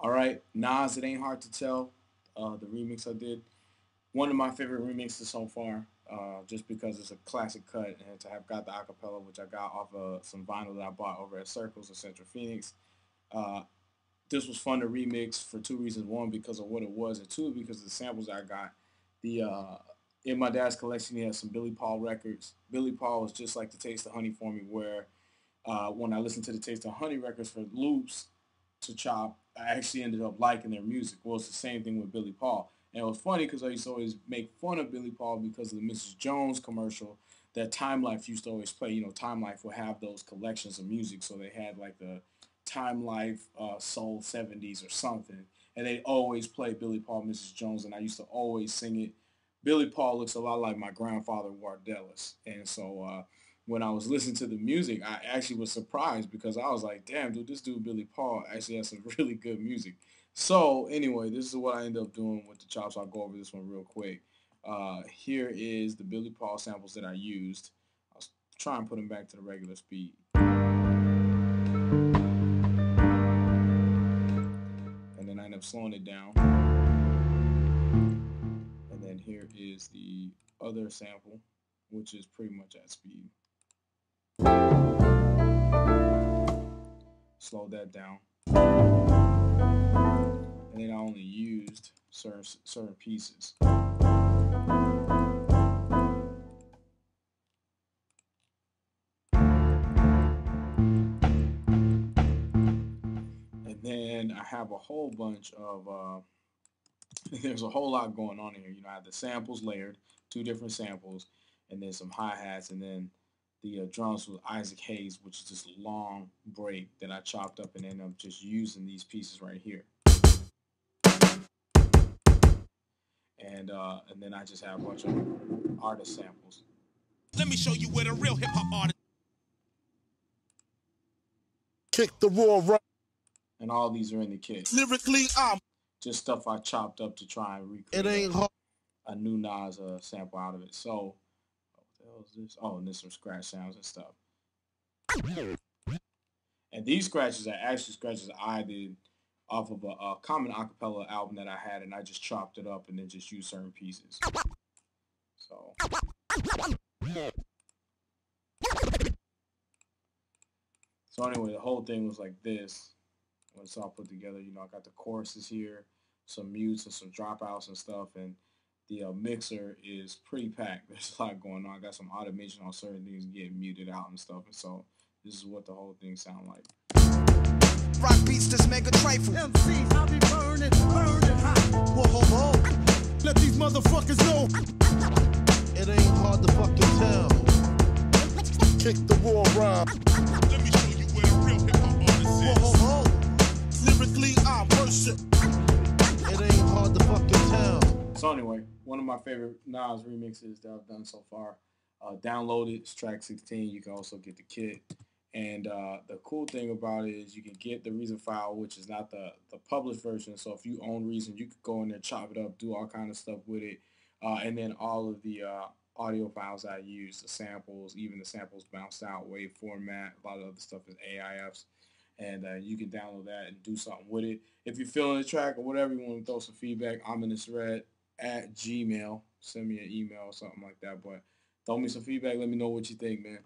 All right, Nas, It Ain't Hard to Tell, the remix I did. One of my favorite remixes so far, just because it's a classic cut, and to have got the acapella, which I got off of some vinyl that I bought over at Circles in Central Phoenix. Uh, this was fun to remix for two reasons: one, because of what it was, and two, because of the samples I got. The In my dad's collection, he has some Billy Paul records. Billy Paul was just like the Taste of Honey for me, where when I listened to the Taste of Honey records for loops to chop, I actually ended up liking their music. Well, it's the same thing with Billy Paul. And it was funny because I used to always make fun of Billy Paul because of the Mrs. Jones commercial that Time Life used to always play. You know, Time Life would have those collections of music. So they had like the Time Life Soul 70s or something. And they always play Billy Paul, Mrs. Jones. And I used to always sing it. Billy Paul looks a lot like my grandfather, Wardelis. And so when I was listening to the music, I actually was surprised because I was like, damn, dude, this dude Billy Paul actually has some really good music. So anyway, this is what I ended up doing with the chops. I'll go over this one real quick. Here is the Billy Paul samples that I used. I'll try and put them back to the regular speed. And then I end up slowing it down. And then here is the other sample, which is pretty much at speed. Slow that down. And then I only used certain pieces. And then I have a whole bunch of, there's a whole lot going on here. You know, I have the samples layered, two different samples, and then some hi-hats, and then the drums with Isaac Hayes, which is this long break that I chopped up and ended up just using these pieces right here. And then I just have a bunch of artist samples. Let me show you where the real hip hop artist Kick the raw rap. And all these are in the kit. Lyrically, I'm just stuff I chopped up to try and recreate it ain't hard. A new Nas sample out of it. So, what the hell is this? Oh, and there's some scratch sounds and stuff. And these scratches are actually scratches I did off of a common acapella album that I had, and I just chopped it up and then just used certain pieces. So. So anyway, the whole thing was like this. When it's all put together, you know, I got the choruses here, some mutes and some dropouts and stuff, and the mixer is pretty packed. There's a lot going on. I got some automation on certain things getting muted out and stuff, and so this is what the whole thing sound like. Rock beats this mega trifle. MCs, I be burning hot. Whoa, whoa, whoa. Let these motherfuckers know. It ain't hard to fucking tell. Kick the raw rhyme. Let me show you where the real hip hop artist is. Whoa, whoa, whoa. Lyrically, I worship. It ain't hard to fucking tell. So anyway, one of my favorite Nas remixes that I've done so far. Download it. It's track 16. You can also get the kit. And the cool thing about it is you can get the Reason file, which is not the published version. So if you own Reason, you could go in there, chop it up, do all kind of stuff with it. And then all of the audio files I use, the samples, even the samples bounced out, wave format, a lot of other stuff is AIFs. And you can download that and do something with it. If you're feeling the track or whatever, you want to throw some feedback, I'm in this red at Gmail. Send me an email or something like that. But throw me some feedback. Let me know what you think, man.